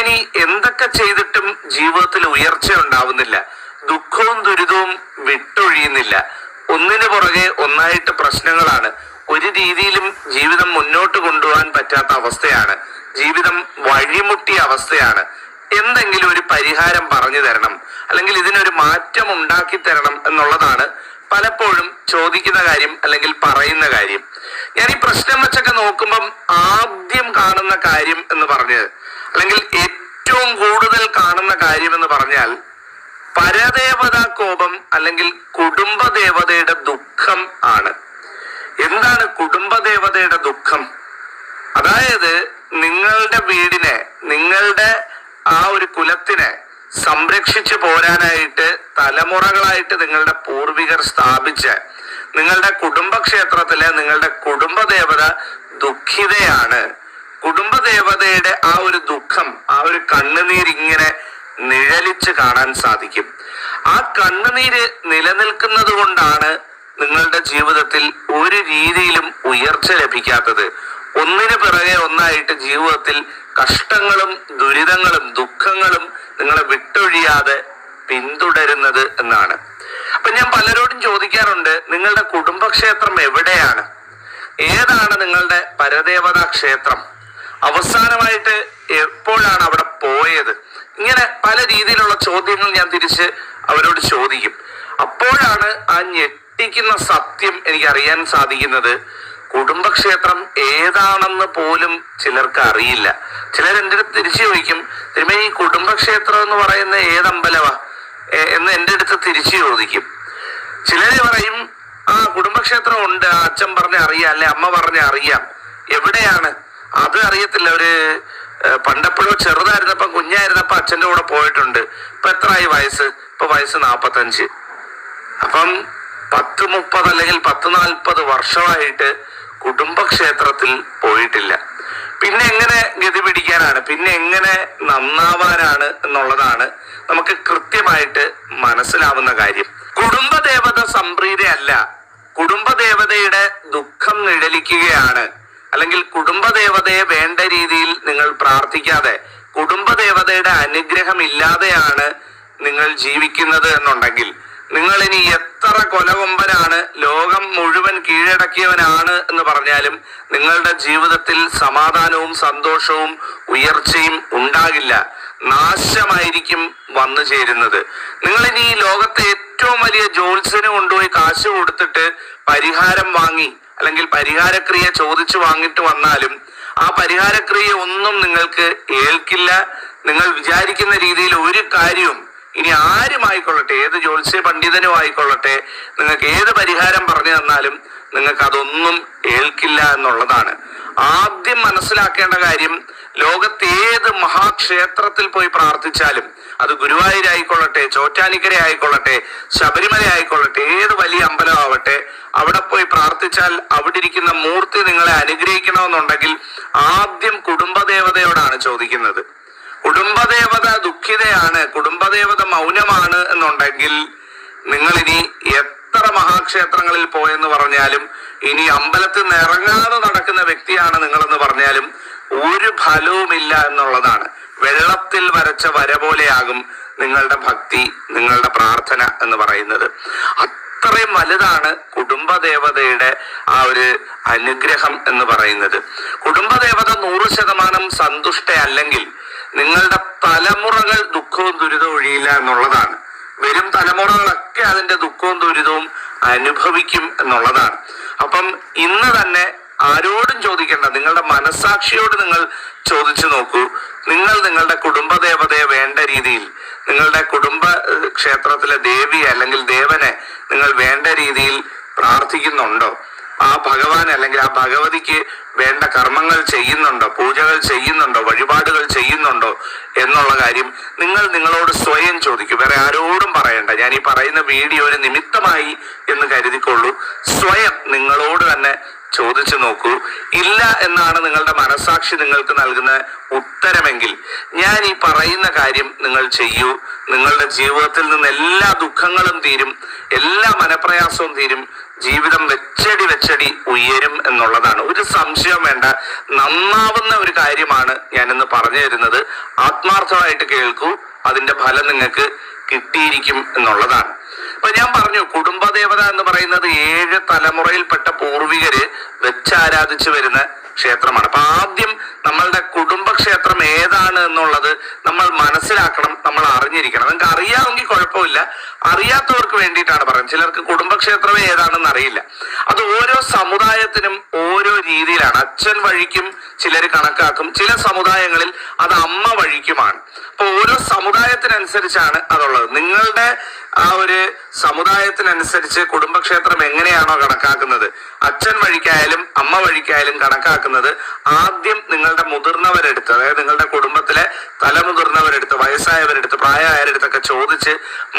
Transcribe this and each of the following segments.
ഇനി എന്തൊക്കെ ചെയ്തിട്ടും ജീവിതത്തിൽ ഉയർച്ച ഉണ്ടാവുന്നില്ല, ദുഃഖവും ദുരിതവും വിട്ടൊഴിയുന്നില്ല, ഒന്നിനു പുറകെ ഒന്നായിട്ട് പ്രശ്നങ്ങളാണ്, ഒരു രീതിയിലും ജീവിതം മുന്നോട്ട് കൊണ്ടുപോകാൻ പറ്റാത്ത അവസ്ഥയാണ്, ജീവിതം വഴിമുട്ടിയ അവസ്ഥയാണ്, എന്തെങ്കിലും ഒരു പരിഹാരം പറഞ്ഞു തരണം, അല്ലെങ്കിൽ ഇതിനൊരു മാറ്റം ഉണ്ടാക്കി തരണം എന്നുള്ളതാണ് പലപ്പോഴും ചോദിക്കുന്ന കാര്യം അല്ലെങ്കിൽ പറയുന്ന കാര്യം. ഞാൻ ഈ പ്രശ്നം വെച്ചൊക്കെ നോക്കുമ്പം ആദ്യം കാണുന്ന കാര്യം എന്ന് പറഞ്ഞത്, അല്ലെങ്കിൽ ഏറ്റവും കൂടുതൽ കാണുന്ന കാര്യം എന്ന് പറഞ്ഞാൽ പരദേവതാ കോപം അല്ലെങ്കിൽ കുടുംബദേവതയുടെ ദുഃഖം ആണ്. എന്താണ് കുടുംബദേവതയുടെ ദുഃഖം? അതായത് നിങ്ങളുടെ വീടിനെ, നിങ്ങളുടെ ആ ഒരു കുലത്തിനെ സംരക്ഷിച്ചു പോരാനായിട്ട് തലമുറകളായിട്ട് നിങ്ങളുടെ പൂർവികർ സ്ഥാപിച്ച നിങ്ങളുടെ കുടുംബക്ഷേത്രത്തിലെ നിങ്ങളുടെ കുടുംബദേവത ദുഃഖിതയാണ്. കുടുംബദേവതയുടെ ആ ഒരു ദുഃഖം, ആ ഒരു കണ്ണുനീരിങ്ങനെ നിഴലിച്ച് കാണാൻ സാധിക്കും. ആ കണ്ണുനീര് നിലനിൽക്കുന്നത് കൊണ്ടാണ് നിങ്ങളുടെ ജീവിതത്തിൽ ഒരു രീതിയിലും ഉയർച്ച ലഭിക്കാത്തത്. ഒന്നിനു പിറകെ ഒന്നായിട്ട് ജീവിതത്തിൽ കഷ്ടങ്ങളും ദുരിതങ്ങളും ദുഃഖങ്ങളും നിങ്ങളെ വിട്ടൊഴിയാതെ പിന്തുടരുന്നത് എന്നാണ്. അപ്പൊ ഞാൻ പലരോടും ചോദിക്കാറുണ്ട്, നിങ്ങളുടെ കുടുംബക്ഷേത്രം എവിടെയാണ്? ഏതാണ് നിങ്ങളുടെ പരദേവതാ ക്ഷേത്രം? അവസാനമായിട്ട് എപ്പോഴാണ് അവിടെ പോയത്? ഇങ്ങനെ പല രീതിയിലുള്ള ചോദ്യങ്ങൾ ഞാൻ തിരിച്ച് അവരോട് ചോദിക്കും. അപ്പോഴാണ് ആ ഞെട്ടിക്കുന്ന സത്യം എനിക്ക് അറിയാൻ സാധിക്കുന്നത്. കുടുംബക്ഷേത്രം ഏതാണെന്ന് പോലും ചിലർക്ക് അറിയില്ല. ചിലർ എൻ്റെ അടുത്ത് തിരിച്ചു ചോദിക്കും, തിരുമേനി ഈ കുടുംബക്ഷേത്രം എന്ന് പറയുന്ന ഏതമ്പലവാ എന്ന് എൻ്റെ അടുത്ത് തിരിച്ചു ചോദിക്കും. ചിലര് പറയും, ആ കുടുംബക്ഷേത്രം ഉണ്ട്, അച്ഛൻ പറഞ്ഞ അറിയാം, അല്ലെ അമ്മ പറഞ്ഞ അറിയാം. എവിടെയാണ് അത് അറിയത്തില്ല. ഒരു പണ്ടെപ്പോഴോ ചെറുതായിരുന്നപ്പോ, കുഞ്ഞായിരുന്നപ്പോ അച്ഛൻ്റെ കൂടെ പോയിട്ടുണ്ട്. ഇപ്പൊ എത്രയായി വയസ്സ്? ഇപ്പൊ വയസ്സ് 45. അപ്പം 10-30 അല്ലെങ്കിൽ 10-40 വർഷമായിട്ട് കുടുംബക്ഷേത്രത്തിൽ പോയിട്ടില്ല. പിന്നെ എങ്ങനെ ഗതി പിടിക്കാനാണ്, പിന്നെ എങ്ങനെ നന്നാവാനാണ് എന്നുള്ളതാണ് നമുക്ക് കൃത്യമായിട്ട് മനസ്സിലാവുന്ന കാര്യം. കുടുംബദേവത സംപ്രീതയല്ല, കുടുംബദേവതയുടെ ദുഃഖം നിഴലിക്കുകയാണ്. അല്ലെങ്കിൽ കുടുംബദേവതയെ വേണ്ട രീതിയിൽ നിങ്ങൾ പ്രാർത്ഥിക്കാതെ, കുടുംബദേവതയുടെ അനുഗ്രഹം ഇല്ലാതെയാണ് നിങ്ങൾ ജീവിക്കുന്നത് എന്നുണ്ടെങ്കിൽ, നിങ്ങൾ ഇനി എത്ര കൊലകൊമ്പനാണ്, ലോകം മുഴുവൻ കീഴടക്കിയവനാണ് എന്ന് പറഞ്ഞാലും നിങ്ങളുടെ ജീവിതത്തിൽ സമാധാനവും സന്തോഷവും ഉയർച്ചയും ഉണ്ടാകില്ല. നാശമായിരിക്കും വന്നു ചേരുന്നത്. നിങ്ങൾ ഇനി ഈ ലോകത്തെ ഏറ്റവും വലിയ ജ്യോത്സ്യന് കൊണ്ടുപോയി കാശ് കൊടുത്തിട്ട് പരിഹാരം വാങ്ങി, അല്ലെങ്കിൽ പരിഹാരക്രിയ ചോദിച്ചു വാങ്ങിട്ട് വന്നാലും ആ പരിഹാരക്രിയ ഒന്നും നിങ്ങൾക്ക് ഏൽക്കില്ല. നിങ്ങൾ വിചാരിക്കുന്ന രീതിയിൽ ഒരു കാര്യവും ഇനി ആരുമായിക്കൊള്ളട്ടെ, ഏത് ജ്യോത്സ്യ പണ്ഡിതനും ആയിക്കൊള്ളട്ടെ, നിങ്ങൾക്ക് ഏത് പരിഹാരം പറഞ്ഞു തന്നാലും നിങ്ങൾക്ക് അതൊന്നും ഏൽക്കില്ല എന്നുള്ളതാണ്. ആദ്യം മനസ്സിലാക്കേണ്ട കാര്യം, ലോകത്ത് ഏത് മഹാക്ഷേത്രത്തിൽ പോയി പ്രാർത്ഥിച്ചാലും, അത് ഗുരുവായൂരായിക്കൊള്ളട്ടെ, ചോറ്റാനിക്കര ആയിക്കൊള്ളട്ടെ, ശബരിമല ആയിക്കൊള്ളട്ടെ, ഏത് വലിയ അമ്പലമാവട്ടെ, അവിടെ പോയി പ്രാർത്ഥിച്ചാൽ അവിടെ ഇരിക്കുന്ന മൂർത്തി നിങ്ങളെ അനുഗ്രഹിക്കണമെന്നുണ്ടെങ്കിൽ ആദ്യം കുടുംബദേവതയോടാണ് ചോദിക്കുന്നത്. കുടുംബദേവത ദുഃഖിതയാണ്, കുടുംബദേവത മൗനമാണ് എന്നുണ്ടെങ്കിൽ നിങ്ങൾ ഇനി എത്ര മഹാക്ഷേത്രങ്ങളിൽ പോയെന്ന് പറഞ്ഞാലും, ഇനി അമ്പലത്തിൽ നിന്ന് ഇറങ്ങാതെ നടക്കുന്ന വ്യക്തിയാണ് നിങ്ങളെന്ന് പറഞ്ഞാലും ഒരു ഫലവുമില്ല എന്നുള്ളതാണ്. വെള്ളത്തിൽ വരച്ച വര പോലെയാകും നിങ്ങളുടെ ഭക്തി, നിങ്ങളുടെ പ്രാർത്ഥന എന്ന് പറയുന്നത്. അത്രയും വലുതാണ് കുടുംബദേവതയുടെ ആ ഒരു അനുഗ്രഹം എന്ന് പറയുന്നത്. കുടുംബദേവത 100% സന്തുഷ്ടയല്ലെങ്കിൽ നിങ്ങളുടെ തലമുറകൾ ദുഃഖവും ദുരിതവും ഒഴിയില്ല എന്നുള്ളതാണ്. വരും തലമുറകളൊക്കെ അതിന്റെ ദുഃഖവും ദുരിതവും അനുഭവിക്കും എന്നുള്ളതാണ്. അപ്പം ഇന്ന് തന്നെ ആരോടും ചോദിക്കേണ്ട, നിങ്ങളുടെ മനസാക്ഷിയോട് നിങ്ങൾ ചോദിച്ചു നോക്കൂ. നിങ്ങൾ നിങ്ങളുടെ കുടുംബദേവതയെ വേണ്ട രീതിയിൽ, നിങ്ങളുടെ കുടുംബ ക്ഷേത്രത്തിലെ ദേവിയെ അല്ലെങ്കിൽ ദേവനെ നിങ്ങൾ വേണ്ട രീതിയിൽ പ്രാർത്ഥിക്കുന്നുണ്ടോ? ആ ഭഗവാൻ അല്ലെങ്കിൽ ആ ഭഗവതിക്ക് വേണ്ട കർമ്മങ്ങൾ ചെയ്യുന്നുണ്ടോ, പൂജകൾ ചെയ്യുന്നുണ്ടോ, വഴിപാടുകൾ ചെയ്യുന്നുണ്ടോ എന്നുള്ള കാര്യം നിങ്ങൾ നിങ്ങളോട് സ്വയം ചോദിക്കും. വേറെ ആരോടും പറയണ്ട. ഞാൻ ഈ പറയുന്ന വീഡിയോ ഒരു നിമിത്തമായി എന്ന് കരുതിക്കൊള്ളൂ. സ്വയം നിങ്ങളോട് തന്നെ ചോദിച്ചു നോക്കൂ. ഇല്ല എന്നാണ് നിങ്ങളുടെ മനസാക്ഷി നിങ്ങൾക്ക് നൽകുന്ന ഉത്തരമെങ്കിൽ ഞാൻ ഈ പറയുന്ന കാര്യം നിങ്ങൾ ചെയ്യൂ. നിങ്ങളുടെ ജീവിതത്തിൽ നിന്ന് എല്ലാ ദുഃഖങ്ങളും തീരും, എല്ലാ മനപ്രയാസവും തീരും, ജീവിതം വെച്ചടി ഉയരും എന്നുള്ളതാണ്. ഒരു സംശയം വേണ്ട, നന്നാവുന്ന ഒരു കാര്യമാണ് ഞാനിന്ന് പറഞ്ഞു തരുന്നത്. ആത്മാർത്ഥമായിട്ട് കേൾക്കൂ, അതിന്റെ ഫലം നിങ്ങൾക്ക് കിട്ടിയിരിക്കും എന്നുള്ളതാണ്. അപ്പൊ ഞാൻ പറഞ്ഞു, കുടുംബദേവത എന്ന് പറയുന്നത് 7 തലമുറയിൽപ്പെട്ട പൂർവികര് വെച്ചാരാധിച്ചു വരുന്ന ക്ഷേത്രമാണ്. അപ്പൊ ആദ്യം നമ്മളുടെ കുടുംബക്ഷേത്രം ഏതാണ് എന്നുള്ളത് നമ്മൾ മനസ്സിലാക്കണം, നമ്മൾ അറിഞ്ഞിരിക്കണം. നിങ്ങൾക്ക് അറിയാമെങ്കിൽ കുഴപ്പമില്ല, അറിയാത്തവർക്ക് വേണ്ടിയിട്ടാണ് പറയുന്നത്. ചിലർക്ക് കുടുംബക്ഷേത്രം ഏതാണെന്ന് അറിയില്ല. അത് ഓരോ സമുദായത്തിനും ഓരോ രീതിയിലാണ്. അച്ഛൻ വഴിക്കും ചിലർ കണക്കാക്കും, ചില സമുദായങ്ങളിൽ അത് അമ്മ വഴിക്കുമാണ്. അപ്പൊ ഓരോ സമുദായത്തിനനുസരിച്ചാണ് അതുള്ളത്. നിങ്ങളുടെ ആ ഒരു സമുദായത്തിനനുസരിച്ച് കുടുംബക്ഷേത്രം എങ്ങനെയാണോ കണക്കാക്കുന്നത്, അച്ഛൻ വഴിക്കായാലും അമ്മ വഴിക്കായാലും കണക്കാക്കുന്നത് ആദ്യം നിങ്ങളുടെ മുതിർന്നവരെടുത്ത്, അതായത് നിങ്ങളുടെ കുടുംബത്തിലെ തലമുതിർന്നവരെടുത്ത്, വയസ്സായവരെടുത്ത്, പ്രായമായവരെടുത്തൊക്കെ ചോദിച്ച്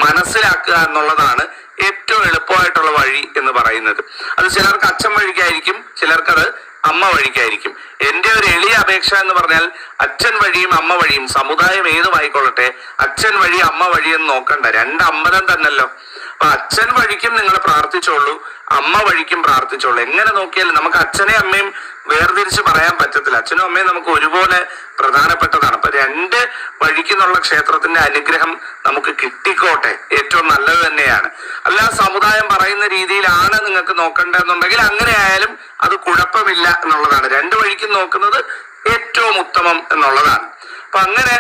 മനസ്സിലാക്കുക എന്നുള്ളതാണ് ഏറ്റവും എളുപ്പമായിട്ടുള്ള വഴി എന്ന് പറയുന്നത്. അത് ചിലർക്ക് അച്ഛൻ വഴിക്കായിരിക്കും, ചിലർക്കത് അമ്മ വഴിക്കായിരിക്കും. എന്റെ ഒരു എളിയ അപേക്ഷ എന്ന് പറഞ്ഞാൽ അച്ഛൻ വഴിയും അമ്മ വഴിയും, സമുദായം ഏതുമായിക്കൊള്ളട്ടെ, അച്ഛൻ വഴി അമ്മ വഴിയെന്ന് നോക്കണ്ട, 2 അമ്പലം തന്നല്ലോ. അപ്പൊ അച്ഛൻ വഴിക്കും നിങ്ങൾ പ്രാർത്ഥിച്ചോളൂ, അമ്മ വഴിക്കും പ്രാർത്ഥിച്ചോളൂ. എങ്ങനെ നോക്കിയാലും നമുക്ക് അച്ഛനെയും അമ്മയും വേർതിരിച്ച് പറയാൻ പറ്റത്തില്ല. അച്ഛനും അമ്മയും നമുക്ക് ഒരുപോലെ പ്രധാനപ്പെട്ടതാണ്. അപ്പൊ 2 വഴിക്കുന്നുള്ള ക്ഷേത്രത്തിന്റെ അനുഗ്രഹം നമുക്ക് കിട്ടിക്കോട്ടെ, ഏറ്റവും നല്ലത് തന്നെയാണ്. അല്ല സമുദായം പറയുന്ന രീതിയിലാണ് നിങ്ങൾക്ക് നോക്കേണ്ടതെന്നുണ്ടെങ്കിൽ അങ്ങനെ ആയാലും അത് കുഴപ്പമില്ല എന്നുള്ളതാണ്. 2 വഴിക്കും നോക്കുന്നത് ഏറ്റവും ഉത്തമം എന്നുള്ളതാണ്. അപ്പൊ അങ്ങനെ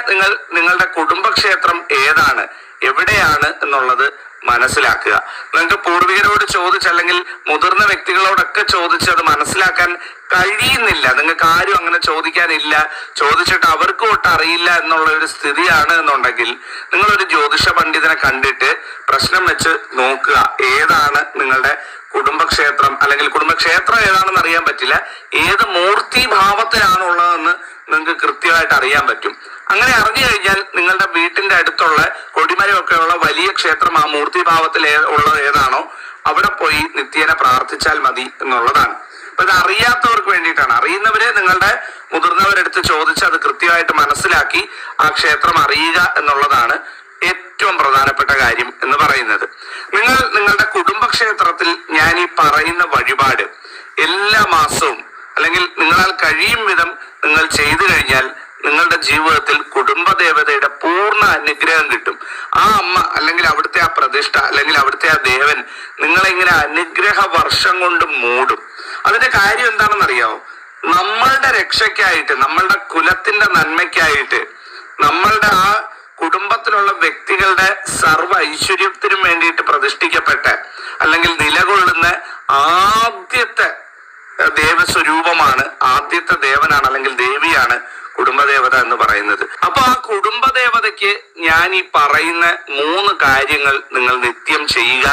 നിങ്ങളുടെ കുടുംബക്ഷേത്രം ഏതാണ്, എവിടെയാണ് എന്നുള്ളത് മനസ്സിലാക്കുക. നിങ്ങൾക്ക് പൂർവികരോട് അല്ലെങ്കിൽ മുതിർന്ന വ്യക്തികളോടൊക്കെ ചോദിച്ച് അത് മനസ്സിലാക്കാൻ കഴിയുന്നില്ല, നിങ്ങൾക്ക് ആരും അങ്ങനെ ചോദിക്കാനില്ല, ചോദിച്ചിട്ട് അവർക്ക് ഒട്ടും അറിയില്ല എന്നുള്ള ഒരു സ്ഥിതിയാണ് എന്നുണ്ടെങ്കിൽ നിങ്ങളൊരു ജ്യോതിഷ പണ്ഡിതനെ കണ്ടിട്ട് പ്രശ്നം വെച്ച് നോക്കുക. ഏതാണ് നിങ്ങളുടെ കുടുംബക്ഷേത്രം, അല്ലെങ്കിൽ കുടുംബക്ഷേത്രം ഏതാണെന്ന് അറിയാൻ പറ്റില്ല, ഏത് മൂർത്തി ഭാവത്തിലാണുള്ളതെന്ന് നിങ്ങൾക്ക് കൃത്യമായിട്ട് അറിയാൻ പറ്റും. അങ്ങനെ അറിഞ്ഞു കഴിഞ്ഞാൽ നിങ്ങളുടെ വീട്ടിന്റെ അടുത്തുള്ള കൊടിമരമൊക്കെ ഉള്ള വലിയ ക്ഷേത്രം ആ മൂർത്തി ഭാവത്തിൽ ഉള്ളത് ഏതാണോ അവിടെ പോയി നിത്യേന പ്രാർത്ഥിച്ചാൽ മതി എന്നുള്ളതാണ്. അപ്പൊ ഇത് അറിയാത്തവർക്ക് വേണ്ടിയിട്ടാണ്. അറിയുന്നവര് നിങ്ങളുടെ മുതിർന്നവരെടുത്ത് ചോദിച്ച് അത് കൃത്യമായിട്ട് മനസ്സിലാക്കി ആ ക്ഷേത്രം അറിയുക എന്നുള്ളതാണ് ഏറ്റവും പ്രധാനപ്പെട്ട കാര്യം എന്ന് പറയുന്നത്. നിങ്ങളുടെ കുടുംബക്ഷേത്രത്തിൽ ഞാൻ ഈ പറയുന്ന വഴിപാട് എല്ലാ മാസവും അല്ലെങ്കിൽ നിങ്ങളാൽ കഴിയും വിധം നിങ്ങൾ ചെയ്തു കഴിഞ്ഞാൽ നിങ്ങളുടെ ജീവിതത്തിൽ കുടുംബദേവതയുടെ പൂർണ്ണ അനുഗ്രഹം കിട്ടും. ആ അമ്മ അല്ലെങ്കിൽ അവിടുത്തെ ആ പ്രതിഷ്ഠ അല്ലെങ്കിൽ അവിടുത്തെ ആ ദേവൻ നിങ്ങളിങ്ങനെ അനുഗ്രഹ വർഷം കൊണ്ട് മൂടും. അതിന്റെ കാര്യം എന്താണെന്നറിയാമോ? നമ്മളുടെ രക്ഷയ്ക്കായിട്ട്, നമ്മളുടെ കുലത്തിന്റെ നന്മയ്ക്കായിട്ട്, നമ്മളുടെ ആ കുടുംബത്തിലുള്ള വ്യക്തികളുടെ സർവ്വ ഐശ്വര്യത്തിനും വേണ്ടിയിട്ട് പ്രതിഷ്ഠിക്കപ്പെട്ട അല്ലെങ്കിൽ നിലകൊള്ളുന്ന ആദ്യത്തെ ദേവസ്വരൂപമാണ്, ആദ്യത്തെ ദേവനാണ് അല്ലെങ്കിൽ ദേവിയാണ് കുടുംബദേവത എന്ന് പറയുന്നത്. അപ്പൊ ആ കുടുംബദേവതയ്ക്ക് ഞാൻ ഈ പറയുന്ന 3 കാര്യങ്ങൾ നിങ്ങൾ നിത്യം ചെയ്യുക,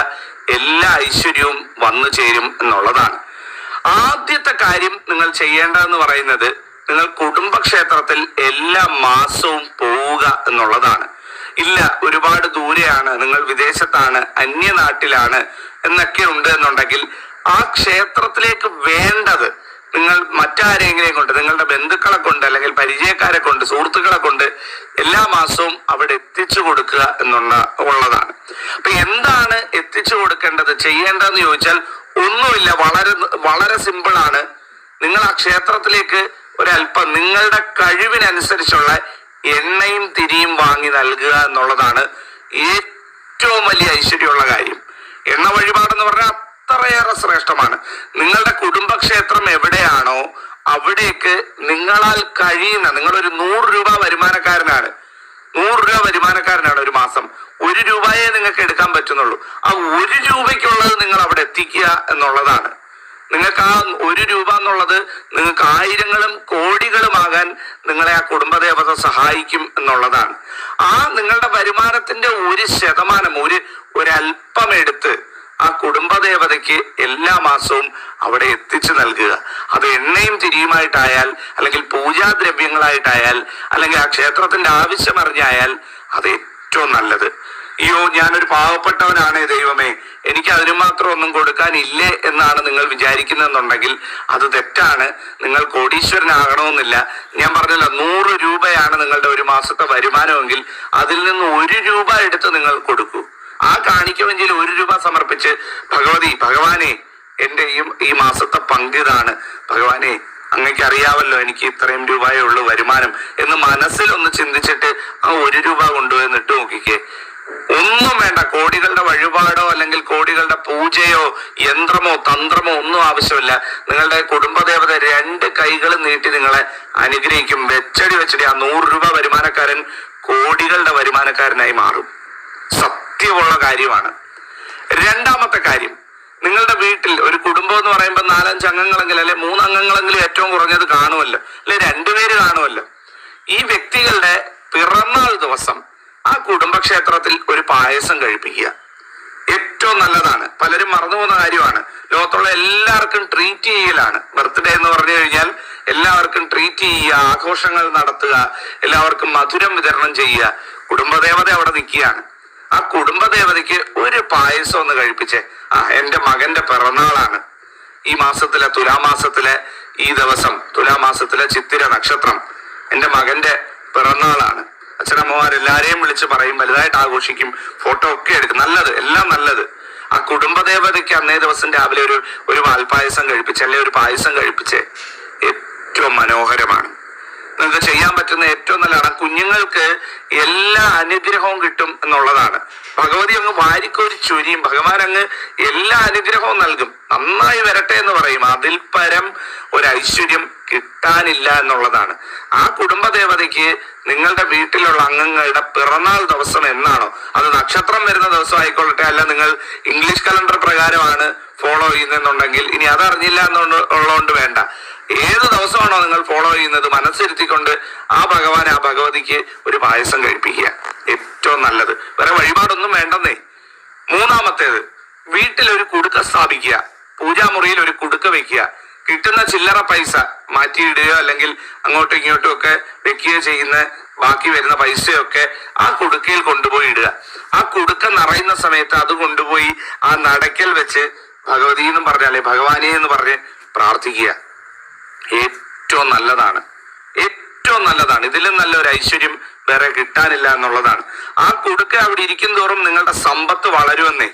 എല്ലാ ഐശ്വര്യവും വന്നു ചേരും എന്നുള്ളതാണ്. ആദ്യത്തെ കാര്യം നിങ്ങൾ ചെയ്യേണ്ടതെന്ന് പറയുന്നത് നിങ്ങൾ കുടുംബക്ഷേത്രത്തിൽ എല്ലാ മാസവും പോവുക എന്നുള്ളതാണ്. ഇല്ല ഒരുപാട് ദൂരെയാണ്, നിങ്ങൾ വിദേശത്താണ്, അന്യനാട്ടിലാണ് എന്നൊക്കെ ഉണ്ട് എന്നുണ്ടെങ്കിൽ ആ ക്ഷേത്രത്തിലേക്ക് വേണ്ടത് നിങ്ങൾ മറ്റാരെങ്കിലും കൊണ്ട്, നിങ്ങളുടെ ബന്ധുക്കളെ കൊണ്ട് അല്ലെങ്കിൽ പരിചയക്കാരെ കൊണ്ട്, സുഹൃത്തുക്കളെ കൊണ്ട് എല്ലാ മാസവും അവിടെ എത്തിച്ചു കൊടുക്കുക ഉള്ളതാണ്. അപ്പൊ എന്താണ് എത്തിച്ചു കൊടുക്കേണ്ടത്, ചെയ്യേണ്ടതെന്ന് ചോദിച്ചാൽ ഒന്നുമില്ല, വളരെ വളരെ സിമ്പിളാണ്. നിങ്ങൾ ആ ക്ഷേത്രത്തിലേക്ക് ഒരല്പം നിങ്ങളുടെ കഴിവിനനുസരിച്ചുള്ള എണ്ണയും തിരിയും വാങ്ങി നൽകുക എന്നുള്ളതാണ് ഏറ്റവും വലിയ ഐശ്വര്യമുള്ള കാര്യം. എണ്ണ വഴിപാടെന്ന് പറഞ്ഞാൽ അത്രയേറെ ശ്രേഷ്ഠമാണ്. നിങ്ങളുടെ കുടുംബക്ഷേത്രം എവിടെയാണോ അവിടേക്ക് നിങ്ങളാൽ കഴിയുന്ന, നിങ്ങളൊരു 100 രൂപ വരുമാനക്കാരനാണ്, 100 രൂപ വരുമാനക്കാരനാണ് ഒരു മാസം, 1 രൂപയെ നിങ്ങൾക്ക് എടുക്കാൻ പറ്റുന്നുള്ളൂ. ആ 1 രൂപയ്ക്കുള്ളത് നിങ്ങൾ അവിടെ എത്തിക്കുക എന്നുള്ളതാണ്. നിങ്ങൾക്ക് ആ 1 രൂപ എന്നുള്ളത് നിങ്ങൾക്ക് ആയിരങ്ങളും കോടികളുമാകാൻ നിങ്ങളെ ആ കുടുംബദേവത സഹായിക്കും എന്നുള്ളതാണ്. ആ നിങ്ങളുടെ വരുമാനത്തിന്റെ 1% ഒരല്പം എടുത്ത് ആ കുടുംബദേവതയ്ക്ക് എല്ലാ മാസവും അവിടെ എത്തിച്ചു നൽകുക. അത് എണ്ണയും തിരിയുമായിട്ടായാൽ അല്ലെങ്കിൽ പൂജാദ്രവ്യങ്ങളായിട്ടായാൽ അല്ലെങ്കിൽ ആ ക്ഷേത്രത്തിന്റെ ആവശ്യം അറിഞ്ഞായാൽ അത് ഏറ്റവും നല്ലത്. അയ്യോ ഞാനൊരു പാവപ്പെട്ടവനാണ് ദൈവമേ, എനിക്ക് അതിനു മാത്രം ഒന്നും കൊടുക്കാനില്ലേ എന്നാണ് നിങ്ങൾ വിചാരിക്കുന്നതെന്നുണ്ടെങ്കിൽ അത് തെറ്റാണ്. നിങ്ങൾ കോടീശ്വരനാകണമെന്നില്ല. ഞാൻ പറഞ്ഞല്ലോ, 100 രൂപയാണ് നിങ്ങളുടെ ഒരു മാസത്തെ വരുമാനമെങ്കിൽ അതിൽ നിന്ന് 1 രൂപ എടുത്ത് നിങ്ങൾ കൊടുക്കൂ. ആ കാണിക്കവെങ്കിൽ 1 രൂപ സമർപ്പിച്ച് ഭഗവാനെ എന്റെ ഈ മാസത്തെ പങ്കിതാണ്, ഭഗവാനെ അങ്ങക്ക് അറിയാവല്ലോ എനിക്ക് ഇത്രയും രൂപയേ ഉള്ളൂ വരുമാനം എന്ന് മനസ്സിലൊന്ന് ചിന്തിച്ചിട്ട് ആ 1 രൂപ കൊണ്ടുപോയി ഇട്ട് നോക്കിക്കേ. ഒന്നും വേണ്ട, കോടികളുടെ വഴിപാടോ അല്ലെങ്കിൽ കോടികളുടെ പൂജയോ യന്ത്രമോ തന്ത്രമോ ഒന്നും ആവശ്യമില്ല. നിങ്ങളുടെ കുടുംബദേവത 2 കൈകൾ നീട്ടി നിങ്ങളെ അനുഗ്രഹിക്കും. വെച്ചടി ആ 100 രൂപ വരുമാനക്കാരൻ കോടികളുടെ വരുമാനക്കാരനായി മാറും. സത്യമുള്ള കാര്യമാണ്. രണ്ടാമത്തെ കാര്യം, നിങ്ങളുടെ വീട്ടിൽ ഒരു കുടുംബം എന്ന് പറയുമ്പോൾ 4-5 അംഗങ്ങളെങ്കിലും അല്ലെ 3 അംഗങ്ങളെങ്കിലും ഏറ്റവും കുറഞ്ഞത് കാണുമല്ലോ, അല്ലെ 2 പേര് കാണുമല്ലോ. ഈ വ്യക്തികളുടെ പിറന്നാൾ ദിവസം ആ കുടുംബക്ഷേത്രത്തിൽ ഒരു പായസം കഴിപ്പിക്കുക. ഏറ്റവും നല്ലതാണ്. പലരും മറന്നുപോകുന്ന കാര്യമാണ്. ലോകത്തുള്ള എല്ലാവർക്കും ട്രീറ്റ് ചെയ്യലാണ് ബർത്ത്ഡേ എന്ന് പറഞ്ഞു കഴിഞ്ഞാൽ. എല്ലാവർക്കും ട്രീറ്റ് ചെയ്യുക, ആഘോഷങ്ങൾ നടത്തുക, എല്ലാവർക്കും മധുരം വിതരണം ചെയ്യുക. കുടുംബദേവത അവിടെ നിൽക്കുകയാണ്. ആ കുടുംബദേവതയ്ക്ക് ഒരു പായസം ഒന്ന് കഴിപ്പിച്ചേ. എന്റെ മകന്റെ പിറന്നാളാണ് ഈ മാസത്തിലെ തുലാമാസത്തിലെ ഈ ദിവസം, തുലാമാസത്തിലെ ചിത്തിര നക്ഷത്രം എന്റെ മകന്റെ പിറന്നാളാണ്. അച്ഛനമ്മമാരെല്ലാരെയും വിളിച്ച് പറയും, വലുതായിട്ട് ആഘോഷിക്കും, ഫോട്ടോ ഒക്കെ എടുക്കും. നല്ലത്, എല്ലാം നല്ലത്. ആ കുടുംബദേവതയ്ക്ക് അന്നേ ദിവസം രാവിലെ ഒരു പാൽപ്പായസം കഴിപ്പിച്ച് അല്ലെ ഒരു പായസം കഴിപ്പിച്ച് ഏറ്റവും മനോഹരമാണ്. നിങ്ങൾക്ക് ചെയ്യാൻ പറ്റുന്ന ഏറ്റവും നല്ലതാണ്. കുഞ്ഞുങ്ങൾക്ക് എല്ലാ അനുഗ്രഹവും കിട്ടും എന്നുള്ളതാണ്. ഭഗവതി അങ്ങ് വാരിക്കോരി ചൊരിയും. ഭഗവാൻ അങ്ങ് എല്ലാ അനുഗ്രഹവും നൽകും. നന്നായി വരട്ടെ എന്ന് പറയും. അതിൽ പരം ഒരു ഐശ്വര്യം കിട്ടാനില്ല എന്നുള്ളതാണ്. ആ കുടുംബദേവതയ്ക്ക് നിങ്ങളുടെ വീട്ടിലുള്ള അംഗങ്ങളുടെ പിറന്നാൾ ദിവസം എന്നാണോ, അത് നക്ഷത്രം വരുന്ന ദിവസം ആയിക്കൊള്ളട്ടെ, അല്ല നിങ്ങൾ ഇംഗ്ലീഷ് കലണ്ടർ പ്രകാരമാണ് ഫോളോ ചെയ്യുന്നെന്നുണ്ടെങ്കിൽ ഇനി അതറിഞ്ഞില്ല എന്നുള്ളതുകൊണ്ട് വേണ്ട. ഏത് ദിവസമാണോ നിങ്ങൾ ഫോളോ ചെയ്യുന്നത് മനസ്സിരുത്തിക്കൊണ്ട് ആ ഭഗവാൻ ആ ഭഗവതിക്ക് ഒരു പായസം കഴിപ്പിക്കുക. ഏറ്റവും നല്ലത്. വേറെ വഴിപാടൊന്നും വേണ്ടെന്നേ. മൂന്നാമത്തേത്, വീട്ടിലൊരു കുടുക്ക സ്ഥാപിക്കുക. പൂജാമുറിയിൽ ഒരു കുടുക്ക വെക്കുക. കിട്ടുന്ന ചില്ലറ പൈസ മാറ്റിയിടുകയോ അല്ലെങ്കിൽ അങ്ങോട്ടും ഇങ്ങോട്ടും ഒക്കെ വെക്കുകയോ ചെയ്യുന്ന ബാക്കി വരുന്ന പൈസയൊക്കെ ആ കുടുക്കയിൽ കൊണ്ടുപോയി ഇടുക. ആ കുടുക്ക നിറയുന്ന സമയത്ത് അത് കൊണ്ടുപോയി ആ നടക്കൽ വെച്ച് ഭഗവതി എന്നും പറഞ്ഞാലേ ഭഗവാനെ എന്ന് പറഞ്ഞ് പ്രാർത്ഥിക്കുക. ഏറ്റവും നല്ലതാണ്. ഏറ്റവും നല്ലതാണ്. ഇതിലും നല്ലൊരു ഐശ്വര്യം വേറെ കിട്ടാനില്ല എന്നുള്ളതാണ്. ആ കുടുക്ക അവിടെ ഇരിക്കും തോറും നിങ്ങളുടെ സമ്പത്ത് വളരുമെന്നേ.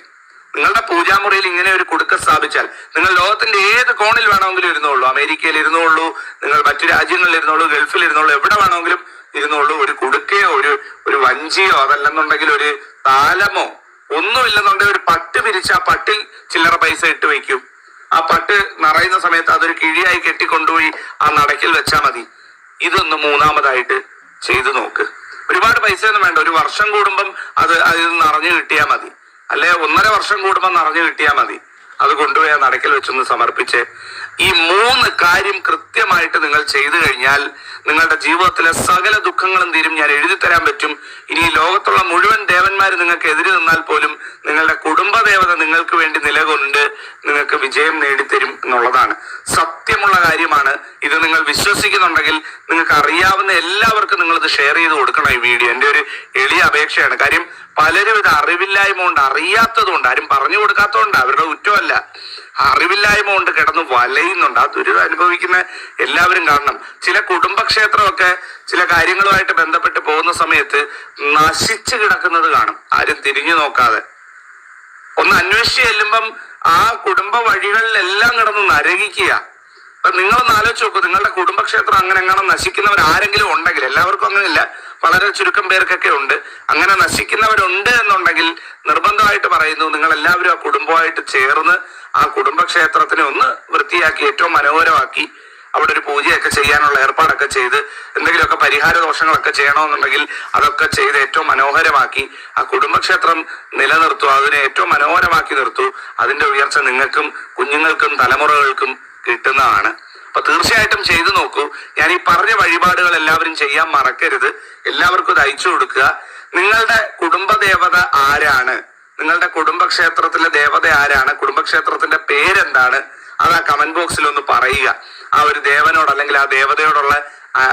നിങ്ങളുടെ പൂജാമുറിയിൽ ഇങ്ങനെ ഒരു കുടുക്ക സ്ഥാപിച്ചാൽ നിങ്ങൾ ലോകത്തിന്റെ ഏത് കോണിൽ വേണമെങ്കിലും ഇരുന്നോളൂ. അമേരിക്കയിൽ ഇരുന്നോളൂ, നിങ്ങൾ മറ്റു രാജ്യങ്ങളിൽ ഇരുന്നോളൂ, ഗൾഫിൽ ഇരുന്നോളൂ, എവിടെ വേണമെങ്കിലും ഇരുന്നോളൂ. ഒരു കുടുക്കയോ ഒരു വഞ്ചിയോ അതല്ലെന്നുണ്ടെങ്കിൽ ഒരു താലമോ ഒന്നുമില്ലെന്നുണ്ടെങ്കിൽ ഒരു പട്ട് പിരിച്ച് ആ പട്ടിൽ ചില്ലറ പൈസ ഇട്ട് വയ്ക്കും. ആ പട്ട് നിറയുന്ന സമയത്ത് അതൊരു കിഴിയായി കെട്ടിക്കൊണ്ടുപോയി ആ നടക്കിൽ വെച്ചാൽ മതി. ഇതൊന്ന് മൂന്നാമതായിട്ട് ചെയ്തു നോക്ക്. ഒരുപാട് പൈസ ഒന്നും വേണ്ട. 1 വർഷം കൂടുമ്പം അതിൽ നിറഞ്ഞു കിട്ടിയാൽ മതി, അല്ലെ 1.5 വർഷം കൂടുമ്പം നിറഞ്ഞു കിട്ടിയാൽ മതി. അത് കൊണ്ടുപോയി ആ നടക്കിൽ വെച്ചൊന്ന് സമർപ്പിച്ച് ഈ 3 കാര്യം കൃത്യമായിട്ട് നിങ്ങൾ ചെയ്തു കഴിഞ്ഞാൽ നിങ്ങളുടെ ജീവിതത്തിലെ സകല ദുഃഖങ്ങളും തീരും. ഞാൻ എഴുതി തരാൻ പറ്റും. ഇനി ലോകത്തുള്ള മുഴുവൻ ദേവന്മാർ നിങ്ങൾക്ക് എതിര് നിന്നാൽ പോലും നിങ്ങളുടെ കുടുംബദേവത നിങ്ങൾക്ക് വേണ്ടി നിലകൊണ്ട് നിങ്ങൾക്ക് വിജയം നേടിത്തരും എന്നുള്ളതാണ്. സത്യമുള്ള കാര്യമാണ്. ഇത് നിങ്ങൾ വിശ്വസിക്കുന്നുണ്ടെങ്കിൽ നിങ്ങൾക്ക് അറിയാവുന്ന എല്ലാവർക്കും നിങ്ങളിത് ഷെയർ ചെയ്ത് കൊടുക്കണം ഈ വീഡിയോ. എൻ്റെ ഒരു എളിയ അപേക്ഷയാണ്. കാര്യം പലരും ഇത് അറിവില്ലായ്മ കൊണ്ട്, അറിയാത്തതുകൊണ്ട്, ആരും പറഞ്ഞു കൊടുക്കാത്തതുകൊണ്ട്, അവരുടെ കുറ്റമല്ല, അറിവില്ലായ്മ കൊണ്ട് കിടന്ന് വലയുന്നുണ്ട്. ആ ദുരിതം അനുഭവിക്കുന്ന എല്ലാവരും കാണണം. ചില കുടുംബക്ഷേത്രമൊക്കെ ചില കാര്യങ്ങളുമായിട്ട് ബന്ധപ്പെട്ട് പോകുന്ന സമയത്ത് നശിച്ചു കിടക്കുന്നത് കാണും, ആരും തിരിഞ്ഞു നോക്കാതെ. ഒന്ന് അന്വേഷിച്ച് ചെല്ലുമ്പം ആ കുടുംബ വഴികളിലെല്ലാം കിടന്ന് നരകിക്കുക. അപ്പൊ നിങ്ങളൊന്ന് ആലോചിച്ച് നോക്കൂ, നിങ്ങളുടെ കുടുംബക്ഷേത്രം അങ്ങനെ നശിക്കുന്നവർ ആരെങ്കിലും ഉണ്ടെങ്കിൽ, എല്ലാവർക്കും അങ്ങനെയില്ല, വളരെ ചുരുക്കം പേർക്കൊക്കെ ഉണ്ട്, അങ്ങനെ നശിക്കുന്നവരുണ്ട് എന്നുണ്ടെങ്കിൽ നിർബന്ധമായിട്ട് പറയുന്നു, നിങ്ങൾ എല്ലാവരും ആ കുടുംബമായിട്ട് ചേർന്ന് ആ കുടുംബക്ഷേത്രത്തിനെ ഒന്ന് വൃത്തിയാക്കി ഏറ്റവും മനോഹരമാക്കി അവിടെ ഒരു പൂജയൊക്കെ ചെയ്യാനുള്ള ഏർപ്പാടൊക്കെ ചെയ്ത് എന്തെങ്കിലുമൊക്കെ പരിഹാര ദോഷങ്ങളൊക്കെ ചെയ്യണമെന്നുണ്ടെങ്കിൽ അതൊക്കെ ചെയ്ത് ഏറ്റവും മനോഹരമാക്കി ആ കുടുംബക്ഷേത്രം നിലനിർത്തൂ. അതിനെ ഏറ്റവും മനോഹരമാക്കി നിർത്തൂ. അതിന്റെ ഉയർച്ച നിങ്ങൾക്കും കുഞ്ഞുങ്ങൾക്കും തലമുറകൾക്കും കിട്ടുന്നതാണ്. അപ്പൊ തീർച്ചയായിട്ടും ചെയ്തു നോക്കൂ. ഞാൻ ഈ പറഞ്ഞ വഴിപാടുകൾ എല്ലാവരും ചെയ്യാൻ മറക്കരുത്. എല്ലാവർക്കും ഇത് അയച്ചു കൊടുക്കുക. നിങ്ങളുടെ കുടുംബദേവത ആരാണ്? നിങ്ങളുടെ കുടുംബക്ഷേത്രത്തിലെ ദേവത ആരാണ്? കുടുംബക്ഷേത്രത്തിന്റെ പേരെന്താണ്? അത് ആ കമന്റ് ബോക്സിൽ ഒന്ന് പറയുക. ആ ഒരു ദേവനോട് അല്ലെങ്കിൽ ആ ദേവതയോടുള്ള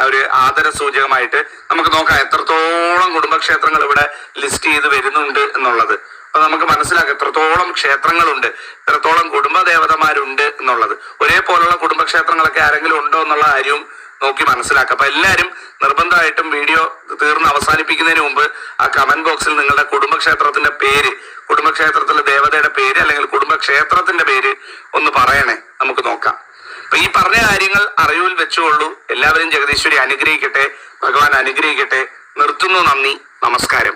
ഒരു ആദര സൂചകമായിട്ട് നമുക്ക് നോക്കാം എത്രത്തോളം കുടുംബക്ഷേത്രങ്ങൾ ഇവിടെ ലിസ്റ്റ് ചെയ്ത് വരുന്നുണ്ട് എന്നുള്ളത്. അപ്പൊ നമുക്ക് മനസ്സിലാക്കാം എത്രത്തോളം ക്ഷേത്രങ്ങളുണ്ട്, എത്രത്തോളം കുടുംബദേവതമാരുണ്ട് എന്നുള്ളത്. ഒരേപോലുള്ള കുടുംബക്ഷേത്രങ്ങളൊക്കെ ആരെങ്കിലും ഉണ്ടോ എന്നുള്ള കാര്യവും നോക്കി മനസ്സിലാക്കാം. അപ്പൊ എല്ലാവരും നിർബന്ധമായിട്ടും വീഡിയോ തീർന്ന് അവസാനിപ്പിക്കുന്നതിന് മുമ്പ് ആ കമന്റ് ബോക്സിൽ നിങ്ങളുടെ കുടുംബക്ഷേത്രത്തിന്റെ പേര്, കുടുംബക്ഷേത്രത്തിലെ ദേവതയുടെ പേര് അല്ലെങ്കിൽ കുടുംബക്ഷേത്രത്തിന്റെ പേര് ഒന്ന് പറയണേ, നമുക്ക് നോക്കാം. അപ്പൊ ഈ പറഞ്ഞ കാര്യങ്ങൾ അറിവിൽ വെച്ചുകൊള്ളൂ. എല്ലാവരും ജഗദീശ്വരി അനുഗ്രഹിക്കട്ടെ, ഭഗവാൻ അനുഗ്രഹിക്കട്ടെ. നിർത്തുന്നു. നന്ദി, നമസ്കാരം.